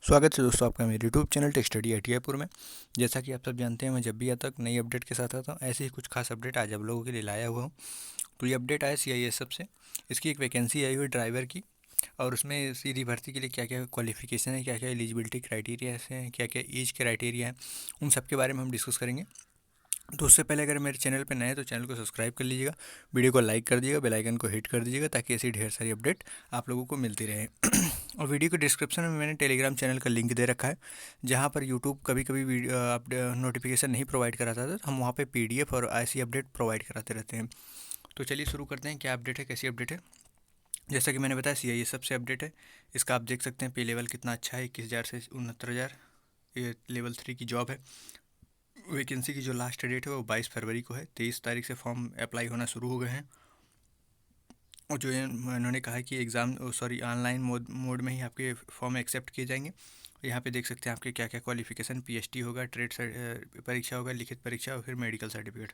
स्वागत है दोस्तों आपका मेरे YouTube channel tech study ITI में। जैसा कि आप सब जानते हैं, मैं जब भी आता नई अपडेट के साथ आता हूँ, ऐसे ही कुछ खास अपडेट आज आप लोगों के लिए लाया हुआ हूँ। तो ये अपडेट आया CISF से। इसकी एक वैकेंसी आई हुई ड्राइवर की, और उसमें सीधी भर्ती के लिए क्या क्या क्वालिफिकेशन है, क्या क्या एलिजिबिलिटी क्राइटेरिया हैं, क्या क्या एज क्राइटेरिया है, उन सब के बारे में हम डिस्कस करेंगे। तो उससे पहले अगर मेरे चैनल पर नए हैं तो चैनल को सब्सक्राइब कर लीजिएगा, वीडियो को लाइक कर दीजिएगा, बेल आइकन को हिट कर दीजिएगा, ताकि ऐसी ढेर सारी अपडेट आप लोगों को मिलती रहे। और वीडियो के डिस्क्रिप्शन में मैंने टेलीग्राम चैनल का लिंक दे रखा है, जहाँ पर यूट्यूब कभी कभी वीडियो नोटिफिकेशन नहीं प्रोवाइड कराता था, तो हम वहाँ पे PDF और ऐसी अपडेट प्रोवाइड कराते रहते हैं। तो चलिए शुरू करते हैं, क्या अपडेट है, कैसी अपडेट है। जैसा कि मैंने बताया, CISF से अपडेट है। इसका आप देख सकते हैं पे लेवल कितना अच्छा है, 21,000 से 69,000। ये लेवल 3 की जॉब है। वैकेंसी की जो लास्ट डेट है वो 22 फरवरी को है। 23 तारीख से फॉर्म अप्लाई होना शुरू हो गए हैं। और जो इन्होंने कहा है कि एग्ज़ाम ऑनलाइन मोड में ही आपके फॉर्म एक्सेप्ट किए जाएंगे। यहाँ पे देख सकते हैं आपके क्या क्या क्वालिफिकेशन, PhD होगा, ट्रेड परीक्षा होगा, लिखित परीक्षा और फिर मेडिकल सर्टिफिकेट,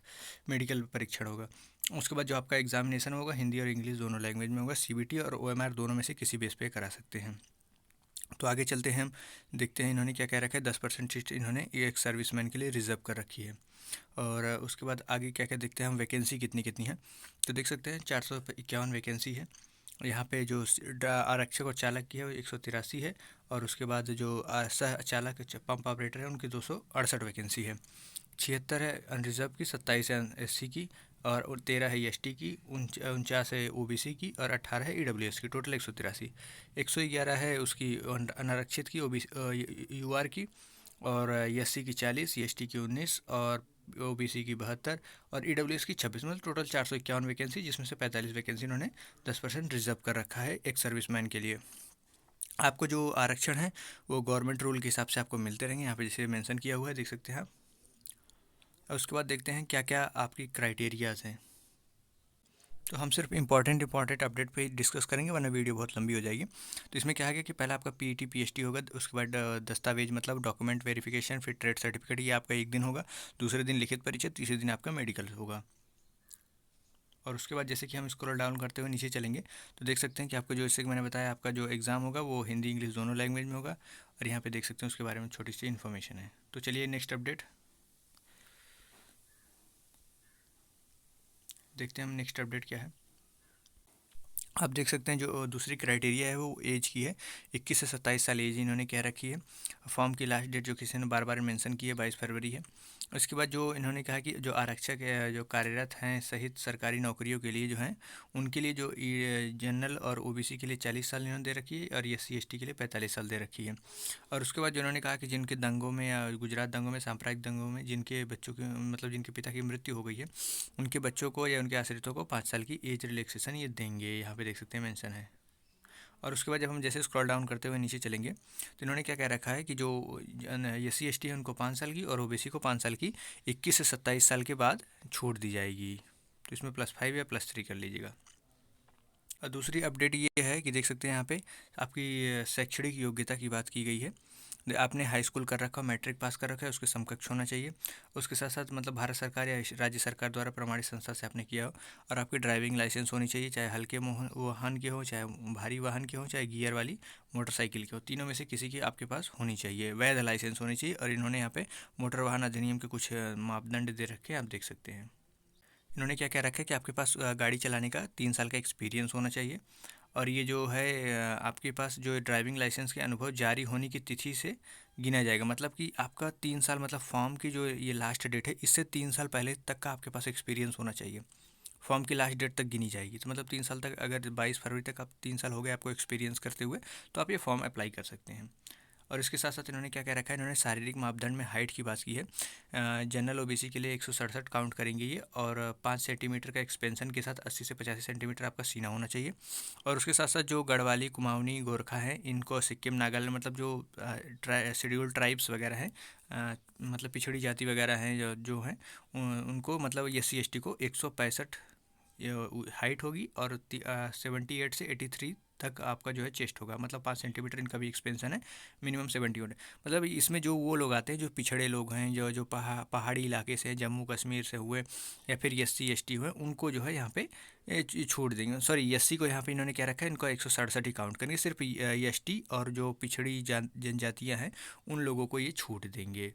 मेडिकल परीक्षण होगा। उसके बाद जो आपका एग्जामिनेशन होगा, हिंदी और इंग्लिश दोनों लैंग्वेज में होगा। CBT और OMR दोनों में से किसी बेस पे करा सकते हैं। तो आगे चलते हैं, हम देखते हैं इन्होंने क्या कह रखा है। 10% सीट इन्होंने ये एक सर्विसमैन के लिए रिजर्व कर रखी है। और उसके बाद आगे क्या क्या देखते हैं हम, वैकेंसी कितनी कितनी है। तो देख सकते हैं 451 वैकेंसी है। यहाँ पे जो आरक्षक और चालक की है वो 183 है। और उसके बाद जो सह चालक पंप ऑपरेटर है उनकी 268 वैकेंसी है। 76 है अनरिजर्व की, 27 है SC की, और 13 है ST की, 49 है OBC की, और 18 है EWS की। टोटल 183। 111 है उसकी अनारक्षित की, UR की, और SC की 40, ST की 19, और OBC की 72, और EWS की 26। मतलब टोटल 451 वैकेंसी, जिसमें से 45 वैकेंसी इन्होंने 10% रिजर्व कर रखा है एक सर्विसमैन के लिए। आपको जो आरक्षण है वो गवर्नमेंट रूल के हिसाब से आपको मिलते रहेंगे, यहाँ पे जैसे मेंशन किया हुआ है, देख सकते हैं आप। और उसके बाद देखते हैं क्या क्या आपकी क्राइटेरियाज हैं। तो हम सिर्फ इंपॉर्टेंट अपडेट पे ही डिस्कस करेंगे, वरना वीडियो बहुत लंबी हो जाएगी। तो इसमें क्या है कि पहला आपका PET PhD होगा, उसके बाद दस्तावेज मतलब डॉक्यूमेंट वेरिफिकेशन, फिर ट्रेड सर्टिफिकेट, ये आपका एक दिन होगा। दूसरे दिन लिखित परीक्षा, तीसरे दिन आपका मेडिकल होगा। और उसके बाद जैसे कि हम स्क्रॉल डाउन करते हुए नीचे चलेंगे, तो देख सकते हैं कि आपको जो, जैसे कि मैंने बताया, आपका जो एग्ज़ाम होगा वो हिंदी इंग्लिश दोनों लैंग्वेज में होगा। और यहाँ पे देख सकते हैं उसके बारे में छोटी सी इन्फॉर्मेशन है। तो चलिए नेक्स्ट अपडेट देखते हैं, हम नेक्स्ट अपडेट क्या है। आप देख सकते हैं जो दूसरी क्राइटेरिया है वो एज की है। 21 से 27 साल एज इन्होंने कह रखी है। फॉर्म की लास्ट डेट जो किसी ने बार बार मेंशन की है, 22 फरवरी है। उसके बाद जो इन्होंने कहा कि जो आरक्षक जो कार्यरत हैं सहित सरकारी नौकरियों के लिए जो हैं, उनके लिए जो जनरल और OBC के लिए 40 साल इन्होंने दे रखी है, और SC ST के लिए 45 साल दे रखी है। और उसके बाद जो उन्होंने कहा कि जिनके दंगों में या गुजरात दंगों में, सांप्रदायिक दंगों में जिनके बच्चों की मतलब जिनके पिता की मृत्यु हो गई है, उनके बच्चों को या उनके आश्रितों को 5 साल की एज रिलैक्सेशन ये देंगे, यहाँ पे देख सकते हैं मेंशन है। और उसके बाद जब हम जैसे स्क्रॉल डाउन करते हुए नीचे चलेंगे, तो इन्होंने क्या कह रखा है कि जो SC ST है उनको 5 साल की, और OBC को 5 साल की 21 से 27 साल के बाद छूट दी जाएगी। तो इसमें +5 या +3 कर लीजिएगा। और दूसरी अपडेट ये है कि देख सकते हैं यहाँ पे आपकी शैक्षणिक योग्यता की बात की गई है। आपने हाई स्कूल कर रखा, मैट्रिक पास कर रखा है, उसके समकक्ष होना चाहिए। उसके साथ साथ मतलब भारत सरकार या राज्य सरकार द्वारा प्रमाणित संस्था से आपने किया हो। और आपकी ड्राइविंग लाइसेंस होनी चाहिए, चाहे हल्के वाहन के हो, चाहे भारी वाहन के हो, चाहे गियर वाली मोटरसाइकिल के हो, तीनों में से किसी की आपके पास होनी चाहिए। वैध लाइसेंस होनी चाहिए। और इन्होंने यहाँ पे मोटर वाहन अधिनियम के कुछ मापदंड दे रखे हैं, आप देख सकते हैं। इन्होंने क्या क्या रखा है कि आपके पास गाड़ी चलाने का 3 साल का एक्सपीरियंस होना चाहिए। और ये जो है आपके पास जो ड्राइविंग लाइसेंस के अनुभव जारी होने की तिथि से गिना जाएगा। मतलब कि आपका 3 साल, मतलब फॉर्म की जो ये लास्ट डेट है, इससे 3 साल पहले तक का आपके पास एक्सपीरियंस होना चाहिए। फॉर्म की लास्ट डेट तक गिनी जाएगी। तो मतलब 3 साल तक, अगर 22 फरवरी तक आप 3 साल हो गए आपको एक्सपीरियंस करते हुए, तो आप ये फॉर्म अप्लाई कर सकते हैं। और इसके साथ साथ इन्होंने क्या क्या रखा है, इन्होंने शारीरिक मापदंड में हाइट की बात की है। जनरल OBC के लिए 167 काउंट करेंगे ये, और 5 सेंटीमीटर का एक्सपेंशन के साथ 80 से 85 सेंटीमीटर आपका सीना होना चाहिए। और उसके साथ साथ जो गढ़वाली, कुमाऊनी, गोरखा हैं, इनको सिक्किम, नागालैंड, मतलब जो शेड्यूल ट्राइब्स वगैरह हैं, मतलब पिछड़ी जाति वगैरह हैं जो हैं, उनको मतलब SC ST को 165 हाइट होगी, और 78 से 83 तक आपका जो है चेस्ट होगा, मतलब 5 सेंटीमीटर इनका भी एक्सपेंशन है, मिनिमम 71। मतलब इसमें जो वो लोग आते हैं जो पिछड़े लोग हैं, जो जो पहाड़ी इलाके से, जम्मू कश्मीर से हुए या फिर SC ST हुए, उनको जो है यहाँ पे छूट देंगे। सॉरी, SC को यहाँ पे इन्होंने क्या रखा है, इनको 167 ही काउंट करेंगे, सिर्फ ST और जो पिछड़ी जनजातियाँ हैं उन लोगों को ये छूट देंगे।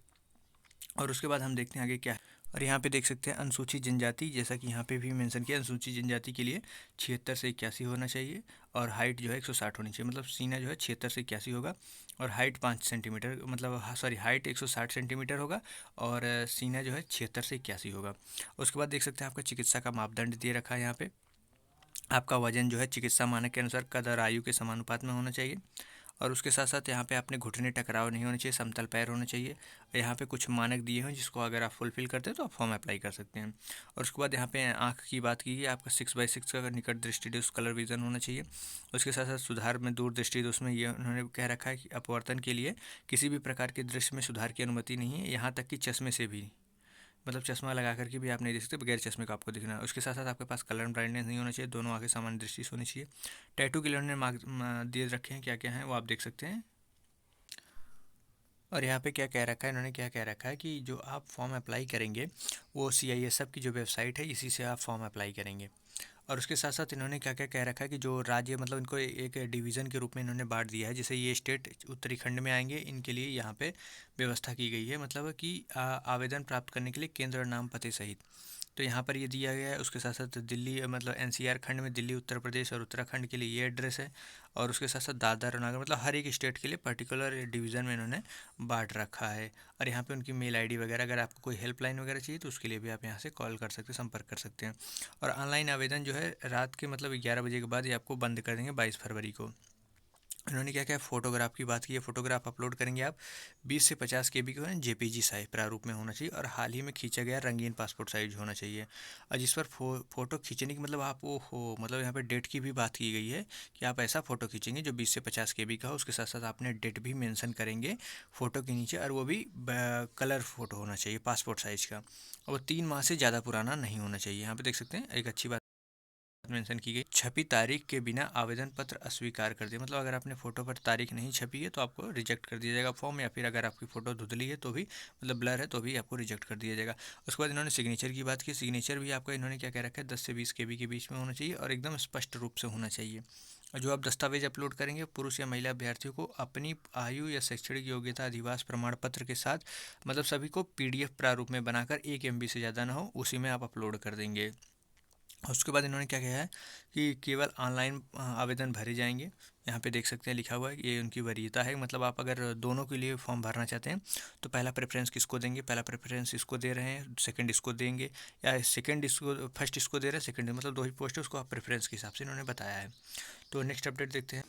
और उसके बाद हम देखते हैं आगे क्या है। और यहाँ पे देख सकते हैं अनुसूचित जनजाति, जैसा कि यहाँ पे भी मेंशन किया, अनुसूचित जनजाति के लिए 76 से 81 होना चाहिए और हाइट जो है 160 होनी चाहिए। मतलब सीना जो है 76 से 81 होगा और हाइट 5 सेंटीमीटर, मतलब सॉरी हाइट 160 सेंटीमीटर होगा और सीना जो है 76 से 81 होगा। उसके बाद देख सकते हैं आपका चिकित्सा का मापदंड दे रखा है यहाँ पे। आपका वजन जो है चिकित्सा मानक के अनुसार कद और आयु के समानुपात में होना चाहिए। और उसके साथ साथ यहाँ पे आपने घुटने टकराव नहीं होने चाहिए, समतल पैर होने चाहिए। यहाँ पे कुछ मानक दिए हैं जिसको अगर आप फुलफिल करते हैं तो आप फॉर्म अप्लाई कर सकते हैं। और उसके बाद यहाँ पे आँख की बात की गई, आपका 6/6 का निकट दृष्टि दोष कलर विजन होना चाहिए। उसके साथ साथ सुधार में दूर दृष्टि दोष में ये उन्होंने कह रखा है कि अपवर्तन के लिए किसी भी प्रकार के दृश्य में सुधार की अनुमति नहीं है, यहाँ तक कि चश्मे से भी, मतलब चश्मा लगा करके भी आप नहीं देख सकते, बगैर चश्मे का आपको दिखना है। उसके साथ साथ आपके पास कलर ब्राइटनेस नहीं होना चाहिए, दोनों आंखें सामान्य दृष्टि से होनी चाहिए। टैटू के लिए उन्होंने मार्क दिए रखे हैं, क्या क्या हैं वो आप देख सकते हैं। और यहाँ पे क्या कह रखा है इन्होंने, क्या कह रखा है कि जो आप फॉर्म अप्लाई करेंगे वो CISF की जो वेबसाइट है इसी से आप फॉर्म अप्लाई करेंगे। और उसके साथ साथ इन्होंने क्या क्या कह रखा है कि जो राज्य, मतलब इनको एक डिवीज़न के रूप में इन्होंने बांट दिया है। जैसे ये स्टेट उत्तराखंड में आएंगे, इनके लिए यहाँ पे व्यवस्था की गई है, मतलब कि आवेदन प्राप्त करने के लिए केंद्र और नाम पते सहित। तो यहाँ पर ये दिया गया है। उसके साथ साथ दिल्ली, मतलब NCR खंड में दिल्ली, उत्तर प्रदेश और उत्तराखंड के लिए ये एड्रेस है। और उसके साथ साथ दादर और नगर, मतलब हर एक स्टेट के लिए पर्टिकुलर डिवीज़न में इन्होंने बांट रखा है। और यहाँ पे उनकी मेल ID वगैरह, अगर आपको कोई हेल्पलाइन वगैरह चाहिए तो उसके लिए भी आप यहाँ से कॉल कर सकते हैं, संपर्क कर सकते हैं। और ऑनलाइन आवेदन जो है रात के मतलब 11 बजे के बाद ये आपको बंद कर देंगे 22 फरवरी को। इन्होंने क्या क्या फ़ोटोग्राफ की बात की है, फ़ोटोग्राफ अपलोड करेंगे आप 20 से 50 KB के JPG साइज प्रारूप में होना चाहिए और हाल ही में खींचा गया रंगीन पासपोर्ट साइज होना चाहिए। और जिस पर फ़ोटो खींचने की, मतलब आप वो हो, मतलब यहाँ पे डेट की भी बात की गई है कि आप ऐसा फ़ोटो खींचेंगे जो 20 से 50 KB का हो। उसके साथ साथ आपने डेट भी मेंशन करेंगे फ़ोटो के नीचे, और वो भी कलर फ़ोटो होना चाहिए पासपोर्ट साइज़ का, और वो 3 माह से ज़्यादा पुराना नहीं होना चाहिए। यहाँ पे देख सकते हैं एक अच्छी बात मेंशन की गई, छपी तारीख के बिना आवेदन पत्र अस्वीकार कर दिया। मतलब अगर आपने फ़ोटो पर तारीख नहीं छपी है तो आपको रिजेक्ट कर दिया जाएगा फॉर्म, या फिर अगर आपकी फ़ोटो धुंधली है तो भी, मतलब ब्लर है तो भी आपको रिजेक्ट कर दिया जाएगा। उसके बाद इन्होंने सिग्नेचर की बात की। सिग्नेचर भी आपका इन्होंने क्या कह रखा है, 10 से 20 KB के बीच में होना चाहिए और एकदम स्पष्ट रूप से होना चाहिए। और जो आप दस्तावेज अपलोड करेंगे, पुरुष या महिला अभ्यर्थियों को अपनी आयु या शैक्षणिक योग्यता अधिवास प्रमाण पत्र के साथ, मतलब सभी को PDF प्रारूप में बनाकर 1 MB से ज़्यादा ना हो, उसी में आप अपलोड कर देंगे। उसके बाद इन्होंने क्या कहा है कि केवल ऑनलाइन आवेदन भरे जाएंगे। यहाँ पे देख सकते हैं लिखा हुआ है, ये उनकी वरीयता है। मतलब आप अगर दोनों के लिए फॉर्म भरना चाहते हैं तो पहला प्रेफरेंस किसको देंगे, पहला प्रेफरेंस इसको दे रहे हैं, सेकंड इसको देंगे, या सेकंड इसको, फर्स्ट इसको दे रहे हैं, सेकंड, मतलब दो ही पोस्ट है, उसको आप प्रेफरेंस के हिसाब से इन्होंने बताया है। तो नेक्स्ट अपडेट देखते हैं।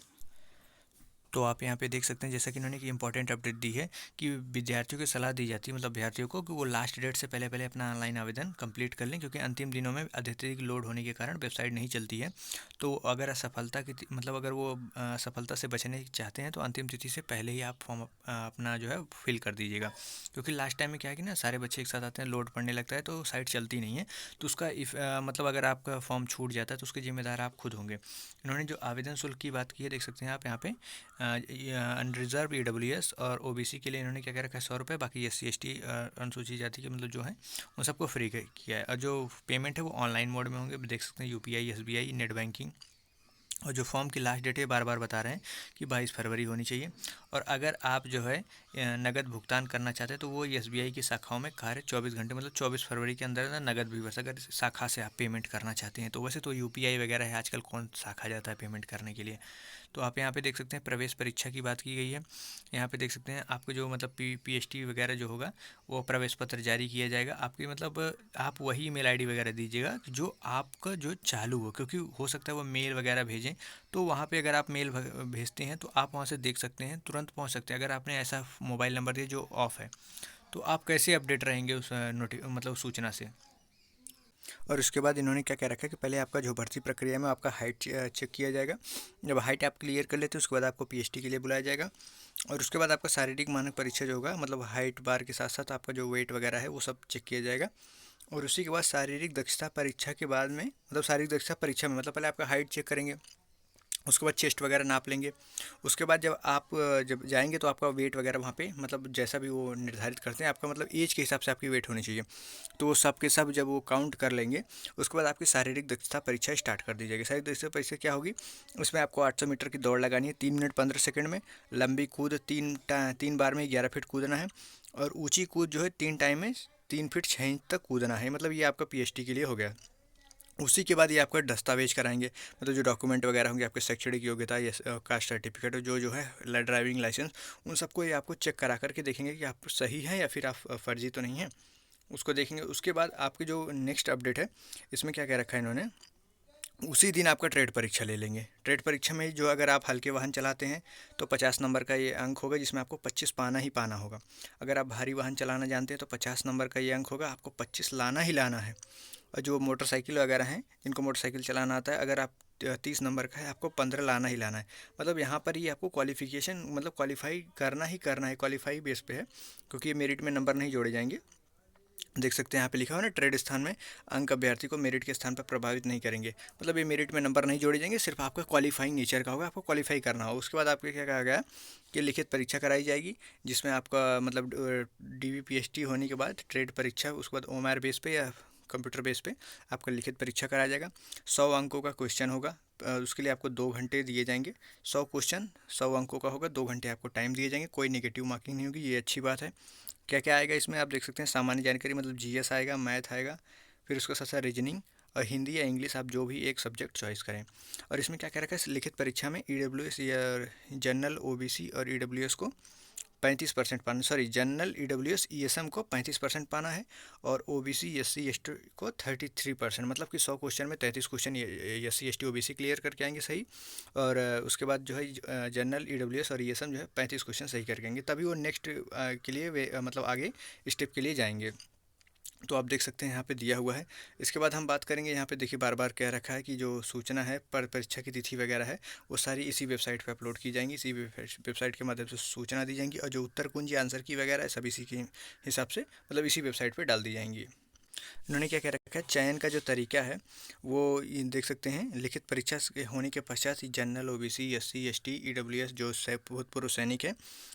तो आप यहाँ पे देख सकते हैं जैसा कि इन्होंने एक इंपॉर्टेंट अपडेट दी है कि विद्यार्थियों को सलाह दी जाती है, मतलब अभ्यर्थियों को, कि वो लास्ट डेट से पहले पहले अपना ऑनलाइन आवेदन कंप्लीट कर लें, क्योंकि अंतिम दिनों में अत्यधिक लोड होने के कारण वेबसाइट नहीं चलती है। तो अगर असफलता की, मतलब अगर वो असफलता से बचने चाहते हैं तो अंतिम तिथि से पहले ही आप फॉर्म अपना जो है फिल कर दीजिएगा। क्योंकि लास्ट टाइम में क्या है कि ना, सारे बच्चे एक साथ आते हैं, लोड पड़ने लगता है तो साइट चलती नहीं है। तो उसका मतलब अगर आपका फॉर्म छूट जाता है तो उसके जिम्मेदार आप खुद होंगे। इन्होंने जो आवेदन शुल्क की बात की है, देख सकते हैं आप यहाँ पे अनरिजर्व EWS और OBC के लिए इन्होंने क्या क्या रखा है, 100 रुपये। बाकी SC ST अनुसूचित जाति के मतलब जो है उन सबको फ्री किया है। और जो पेमेंट है वो ऑनलाइन मोड में होंगे, देख सकते हैं UPI SBI नेट बैंकिंग। और जो फॉर्म की लास्ट डेट है बार बार बता रहे हैं कि 22 फरवरी होनी चाहिए। और अगर आप जो है नगद भुगतान करना चाहते हैं तो वो SBI की शाखाओं में कार्य 24 घंटे, मतलब 24 फरवरी के अंदर नगद भी, बस अगर शाखा से आप पेमेंट करना चाहते हैं तो। वैसे तो UPI वगैरह है, आजकल कौन शाखा जाता है पेमेंट करने के लिए। तो आप यहाँ पे देख सकते हैं प्रवेश परीक्षा की बात की गई है। यहाँ पे देख सकते हैं आपको जो मतलब PST वगैरह जो होगा वो प्रवेश पत्र जारी किया जाएगा आपकी, मतलब आप वही ईमेल ID वगैरह दीजिएगा जो आपका जो चालू हो, क्योंकि हो सकता है वो मेल वगैरह भेजें। तो वहाँ पे अगर आप मेल भेजते हैं तो आप वहाँ से देख सकते हैं, तुरंत पहुँच सकते हैं। अगर आपने ऐसा मोबाइल नंबर दिया जो ऑफ़ है तो आप कैसे अपडेट रहेंगे उस मतलब सूचना से। और उसके बाद इन्होंने क्या कह रखा है कि पहले आपका जो भर्ती प्रक्रिया में आपका हाइट चेक किया जाएगा। जब हाइट आप क्लियर कर लेते हैं उसके बाद आपको PST के लिए बुलाया जाएगा। और उसके बाद आपका शारीरिक मानक परीक्षा जो होगा, मतलब हाइट बार के साथ साथ आपका जो वेट वगैरह है वो सब चेक किया जाएगा। और उसी के बाद शारीरिक दक्षता परीक्षा के बाद में, मतलब शारीरिक दक्षता परीक्षा में, मतलब पहले आपका हाइट चेक करेंगे, उसके बाद चेस्ट वगैरह नाप लेंगे। उसके बाद जब आप जब जाएंगे तो आपका वेट वगैरह वहाँ पे मतलब जैसा भी वो निर्धारित करते हैं आपका मतलब एज के हिसाब से आपकी वेट होनी चाहिए। तो वो सब के सब जब वो काउंट कर लेंगे उसके बाद आपकी शारीरिक दक्षता परीक्षा स्टार्ट कर दी जाएगी। शारीरिक दक्षता परीक्षा क्या होगी, उसमें आपको 800 मीटर की दौड़ लगानी है 3 मिनट 15 सेकंड में। लंबी कूद 3 बार में 11 फीट कूदना है। और ऊंची कूद जो है 3 टाइम में 3 फीट 6 इंच तक कूदना है। मतलब ये आपका पीएचडी के लिए हो गया। उसी के बाद ये आपका दस्तावेज कराएंगे, मतलब जो डॉक्यूमेंट वगैरह होंगे आपके शैक्षणिक योग्यता या कास्ट सर्टिफिकेट जो है ड्राइविंग लाइसेंस, उन सबको ये आपको चेक करा करके देखेंगे कि आप सही हैं या फिर आप फर्जी तो नहीं है, उसको देखेंगे। उसके बाद आपकी जो नेक्स्ट अपडेट है इसमें क्या क्या रखा है इन्होंने, उसी दिन आपका ट्रेड परीक्षा ले लेंगे। ट्रेड परीक्षा में जो अगर आप हल्के वाहन चलाते हैं तो 50 नंबर का ये अंक होगा जिसमें आपको 25 पाना ही पाना होगा। अगर आप भारी वाहन चलाना जानते हैं तो 50 नंबर का ये अंक होगा, आपको 25 लाना ही लाना है। और जो मोटरसाइकिल वगैरह हैं जिनको मोटरसाइकिल चलाना आता है, अगर आप 30 नंबर का है आपको 15 लाना ही लाना है। मतलब यहाँ पर ही आपको क्वालिफिकेशन मतलब क्वालिफाई करना ही करना है, क्वालिफाई बेस पे है, क्योंकि ये मेरिट में नंबर नहीं जोड़े जाएंगे। देख सकते हैं यहाँ पे लिखा हुआ है ना, ट्रेड स्थान में अंक अभ्यर्थी को मेरिट के स्थान पर प्रभावित नहीं करेंगे। मतलब ये मेरिट में नंबर नहीं जोड़े जाएंगे, सिर्फ आपका क्वालिफाइंग नेचर का होगा, आपको क्वालिफाई करना होगा। उसके बाद आपके क्या कहा गया कि लिखित परीक्षा कराई जाएगी, जिसमें आपका मतलब DVPST होने के बाद ट्रेड परीक्षा, उसके बाद OMR बेस पे या कंप्यूटर बेस पे आपका लिखित परीक्षा कराया जाएगा। 100 अंकों का क्वेश्चन होगा। उसके लिए आपको 2 घंटे दिए जाएंगे। 100 क्वेश्चन 100 अंकों का होगा, 2 घंटे आपको टाइम दिए जाएंगे, कोई नेगेटिव मार्किंग नहीं होगी, ये अच्छी बात है। क्या क्या आएगा इसमें आप देख सकते हैं, सामान्य जानकारी मतलब GS आएगा, मैथ आएगा, फिर उसके साथ साथ रीजनिंग और हिंदी या इंग्लिश, आप जो भी एक सब्जेक्ट चॉइस करें। और इसमें क्या क्या रखा है, इस लिखित परीक्षा में EWS या जनरल OBC और EWS को 35% पाना, सॉरी जनरल EWS ESM को 35% पाना है, और OBC SC ST को 33%। मतलब कि 100 क्वेश्चन में 33 question SC ST OBC clear करके आएंगे सही। और उसके बाद जो है जनरल EWS और ESM जो है 35 क्वेश्चन सही करके आएंगे, तभी वो नेक्स्ट के लिए वे मतलब आगे स्टेप के लिए जाएंगे। तो आप देख सकते हैं यहाँ पे दिया हुआ है। इसके बाद हम बात करेंगे, यहाँ पे देखिए बार बार कह रखा है कि जो सूचना है पर परीक्षा की तिथि वगैरह है वो सारी इसी वेबसाइट पे अपलोड की जाएंगी, इसी वेबसाइट के माध्यम से सूचना दी जाएंगी। और जो उत्तर कुंजी आंसर की वगैरह है सब इसी के हिसाब से मतलब इसी वेबसाइट पर डाल दी जाएंगी। उन्होंने क्या कह रखा है, चयन का जो तरीका है वो ये देख सकते हैं, लिखित परीक्षा के होने के पश्चात general OBC SC ST EWS जो भूतपूर्व सैनिक है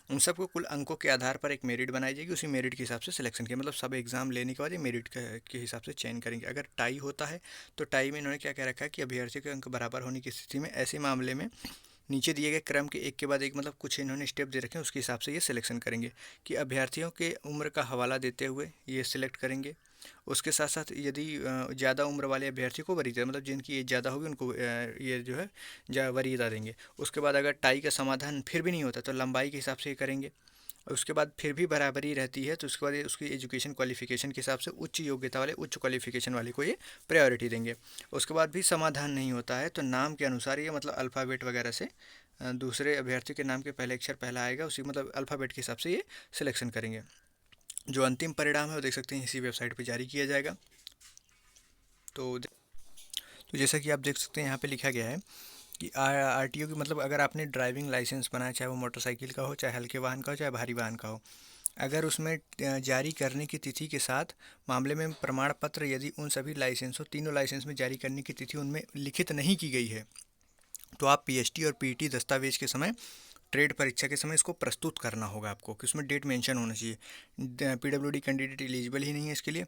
उन सबको कुल अंकों के आधार पर एक मेरिट बनाई जाएगी, उसी मेरिट के हिसाब से सिलेक्शन किया। मतलब सब एग्जाम लेने के बाद ये मेरिट के हिसाब से चयन करेंगे। अगर टाई होता है तो टाई में इन्होंने क्या कह रखा है कि अभ्यर्थियों के अंक बराबर होने की स्थिति में ऐसे मामले में नीचे दिए गए क्रम के एक के बाद एक मतलब कुछ इन्होंने स्टेप दे रखे हैं, उसके हिसाब से ये सिलेक्शन करेंगे कि अभ्यर्थियों के उम्र का हवाला देते हुए ये सिलेक्ट करेंगे। उसके साथ साथ यदि ज़्यादा उम्र वाले अभ्यर्थी को वरीयता, मतलब जिनकी एज ज़्यादा होगी उनको ये जो है वरीयता देंगे। उसके बाद अगर टाई का समाधान फिर भी नहीं होता तो लंबाई के हिसाब से ये करेंगे। और उसके बाद फिर भी बराबरी रहती है तो उसके बाद उसकी एजुकेशन क्वालिफिकेशन के हिसाब से उच्च योग्यता वाले उच्च क्वालिफिकेशन वाले को ये प्रायोरिटी देंगे। उसके बाद भी समाधान नहीं होता है तो नाम के अनुसार ये मतलब अल्फ़ाबेट वगैरह से दूसरे अभ्यर्थी के नाम के पहले अक्षर पहला आएगा उसी मतलब अल्फ़ाबेट के हिसाब से ये सिलेक्शन करेंगे। जो अंतिम परिणाम है वो देख सकते हैं इसी वेबसाइट पर जारी किया जाएगा। तो जैसा कि आप देख सकते हैं यहाँ पे लिखा गया है कि RTO की मतलब अगर आपने ड्राइविंग लाइसेंस बनाया, चाहे वो मोटरसाइकिल का हो, चाहे हल्के वाहन का हो, चाहे भारी वाहन का हो, अगर उसमें जारी करने की तिथि के साथ मामले में प्रमाण पत्र यदि उन सभी लाइसेंसों तीनों लाइसेंस में जारी करने की तिथि उनमें लिखित नहीं की गई है तो आप PST और PT दस्तावेज के समय ट्रेड परीक्षा के समय इसको प्रस्तुत करना होगा आपको कि उसमें डेट मेंशन होना चाहिए। PWD कैंडिडेट एलिजिबल ही नहीं है इसके लिए।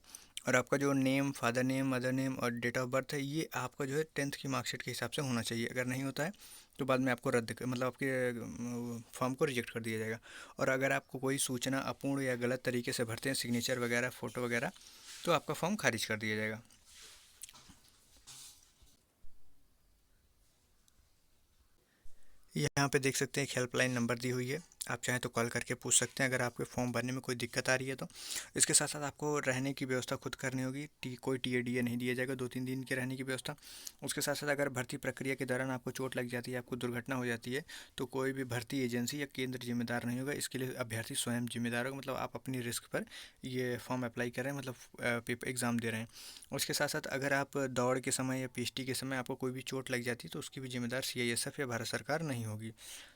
और आपका जो name, father name, mother name और डेट ऑफ बर्थ है ये आपका जो है 10th की मार्कशीट के हिसाब से होना चाहिए। अगर नहीं होता है तो बाद में आपको रद्द मतलब आपके फॉर्म को रिजेक्ट कर दिया जाएगा। और अगर आपको कोई सूचना अपूर्ण या गलत तरीके से भरते हैं, सिग्नेचर वगैरह फ़ोटो वगैरह, तो आपका फॉर्म खारिज कर दिया जाएगा। यहाँ पे देख सकते हैं एक हेल्पलाइन नंबर दी हुई है, आप चाहें तो कॉल करके पूछ सकते हैं अगर आपके फॉर्म भरने में कोई दिक्कत आ रही है तो। इसके साथ साथ आपको रहने की व्यवस्था खुद करनी होगी, कोई TADA नहीं दिया जाएगा, 2-3 दिन के रहने की व्यवस्था। उसके साथ साथ अगर भर्ती प्रक्रिया के दौरान आपको चोट लग जाती है, आपको दुर्घटना हो जाती है, तो कोई भी भर्ती एजेंसी या केंद्र जिम्मेदार नहीं होगा, इसके लिए अभ्यर्थी स्वयं जिम्मेदार होगा। मतलब आप अपनी रिस्क पर ये फॉर्म अप्लाई कर रहे हैं, मतलब पेपर एग्ज़ाम दे रहे हैं। उसके साथ साथ अगर आप दौड़ के समय या PST के समय आपको कोई भी चोट लग जाती है तो उसकी भी जिम्मेदार CISF या भारत सरकार नहीं होगी।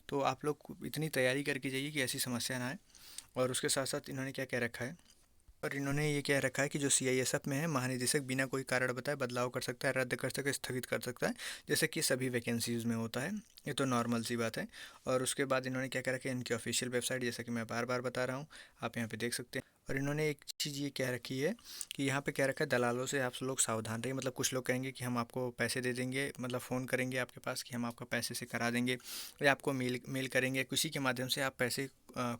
तो आप लोग इतनी तैयारी करके जाइए कि ऐसी समस्या ना आए। और उसके साथ साथ इन्होंने क्या कह रखा है और इन्होंने ये कह रखा है कि जो सीआईएसएफ में है, महानिदेशक बिना कोई कारण बताए बदलाव कर सकता है, रद्द कर सकता है, स्थगित कर सकता है, जैसे कि सभी वैकेंसीज़ में होता है। ये तो नॉर्मल सी बात है। और उसके बाद इन्होंने क्या कह रखा है, इनकी ऑफिशियल वेबसाइट, जैसा कि मैं बार बार बता रहा हूँ, आप यहाँ पे देख सकते हैं। और इन्होंने एक चीज़ ये कह रखी है कि यहाँ पे कह रखा है, दलालों से आप लोग सावधान रहिए। मतलब कुछ लोग कहेंगे कि हम आपको पैसे दे देंगे, मतलब फ़ोन करेंगे आपके पास कि हम आपका पैसे से करा देंगे, या आपको मेल करेंगे, किसी के माध्यम से आप पैसे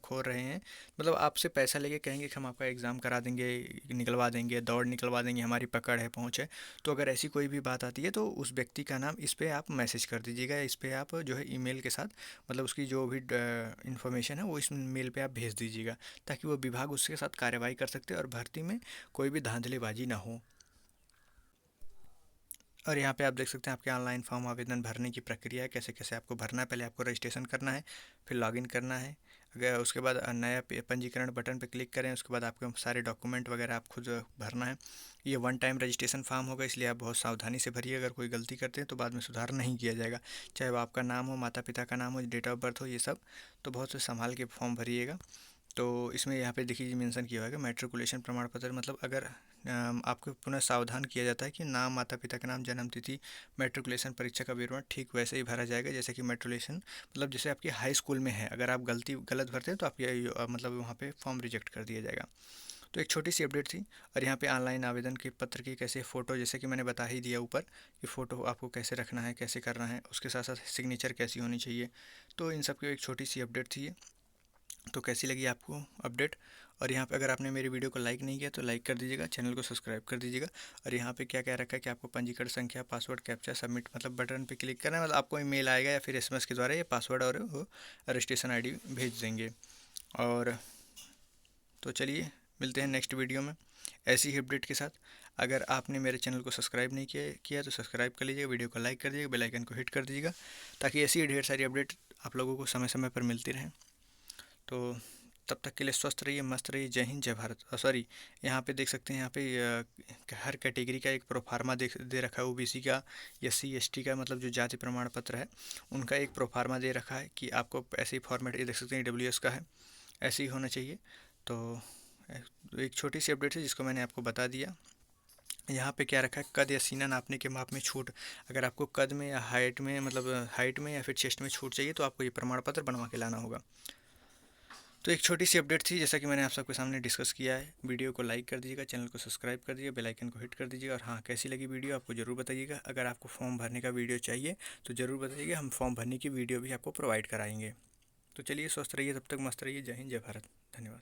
खो रहे हैं। मतलब आपसे पैसा लेके कहेंगे कि हम आपका एग्ज़ाम करा देंगे, निकलवा देंगे, दौड़ निकलवा देंगे, हमारी पकड़ है, पहुँच है। तो अगर ऐसी कोई भी बात आती है तो उस व्यक्ति का नाम इस पे आप मैसेज कर दीजिएगा, इस पे आप जो है ईमेल के साथ, मतलब उसकी जो भी इन्फॉर्मेशन है वो इस मेल पे आप भेज दीजिएगा, ताकि वो विभाग उसके साथ कार्रवाई कर सकते हैं और भर्ती में कोई भी धांधलीबाजी ना हो। और यहाँ पे आप देख सकते हैं आपके ऑनलाइन फॉर्म आवेदन भरने की प्रक्रिया है, कैसे कैसे आपको भरना है। पहले आपको रजिस्ट्रेशन करना है, फिर लॉगिन करना है। अगर उसके बाद नया पंजीकरण बटन पर क्लिक करें, उसके बाद आपके सारे डॉक्यूमेंट वगैरह आप खुद भरना है। ये वन टाइम रजिस्ट्रेशन फॉर्म होगा, इसलिए आप बहुत सावधानी से भरिए। अगर कोई गलती करते हैं तो बाद में सुधार नहीं किया जाएगा, चाहे वो आपका नाम हो, माता पिता का नाम हो, डेट ऑफ बर्थ हो, ये सब तो बहुत से संभाल के फॉर्म भरिएगा। तो इसमें यहाँ पे देखिए मेंशन किया हुआ है मैट्रिकुलेशन प्रमाण पत्र, मतलब अगर आपको पुनः सावधान किया जाता है कि नाम, माता पिता का नाम, जन्म तिथि, मैट्रिकुलेशन परीक्षा का विवरण ठीक वैसे ही भरा जाएगा जैसे कि मैट्रिकुलेशन, मतलब जैसे आपकी हाई स्कूल में है। अगर आप गलत भरते हैं तो आप ये मतलब वहाँ पे फॉर्म रिजेक्ट कर दिया जाएगा। तो एक छोटी सी अपडेट थी। और यहाँ पे ऑनलाइन आवेदन के पत्र की कैसे फ़ोटो, जैसे कि मैंने बता ही दिया ऊपर कि फ़ोटो आपको कैसे रखना है, कैसे करना है, उसके साथ साथ सिग्नेचर कैसी होनी चाहिए। तो इन सब की एक छोटी सी अपडेट थी ये। तो कैसी लगी आपको अपडेट? और यहाँ पे अगर आपने मेरी वीडियो को लाइक नहीं किया तो लाइक कर दीजिएगा, चैनल को सब्सक्राइब कर दीजिएगा। और यहाँ पे क्या क्या रखा है कि आपको पंजीकरण संख्या, पासवर्ड, कैप्चा, सबमिट मतलब बटन पे क्लिक करना है, मतलब आपको ईमेल आएगा या फिर एसएमएस के द्वारा ये पासवर्ड और वो रजिस्ट्रेशन आईडी भेज देंगे। और तो चलिए मिलते हैं नेक्स्ट वीडियो में ऐसी ही अपडेट के साथ। अगर आपने मेरे चैनल को सब्सक्राइब नहीं किया तो सब्सक्राइब कर लीजिएगा, वीडियो को लाइक कर दीजिएगा, बेल आइकन को हिट कर दीजिएगा, ताकि ऐसी ही ढेर सारी अपडेट आप लोगों को समय समय पर मिलती रहें। तो तब तक के लिए स्वस्थ रहिए, मस्त रहिए। जय हिंद, जय भारत। सॉरी, यहाँ पे देख सकते हैं, यहाँ पे हर कैटेगरी का एक प्रोफार्मा दे रखा है। ओबीसी का, एससी एसटी का, मतलब जो जाति प्रमाण पत्र है उनका एक प्रोफार्मा दे रखा है कि आपको ऐसे ही फॉर्मेट, ये देख सकते हैं डब्ल्यूएस का है, ऐसे ही होना चाहिए। तो एक छोटी सी अपडेट है जिसको मैंने आपको बता दिया। यहाँ पे क्या रखा है, कद या सीना नापने के माप में छूट। अगर आपको कद में या हाइट में, मतलब हाइट में या फिर चेस्ट में छूट चाहिए तो आपको ये प्रमाण पत्र बनवा के लाना होगा। तो एक छोटी सी अपडेट थी, जैसा कि मैंने आप सबके सामने डिस्कस किया है। वीडियो को लाइक कर दीजिएगा, चैनल को सब्सक्राइब कर दीजिएगा, बेल आइकन को हिट कर दीजिएगा। और हाँ, कैसी लगी वीडियो आपको ज़रूर बताइएगा। अगर आपको फॉर्म भरने का वीडियो चाहिए तो ज़रूर बताइएगा, हम फॉर्म भरने की वीडियो भी आपको प्रोवाइड कराएंगे। तो चलिए स्वस्थ रहिए, तब तक मस्त रहिए। जय हिंद, जय भारत। धन्यवाद।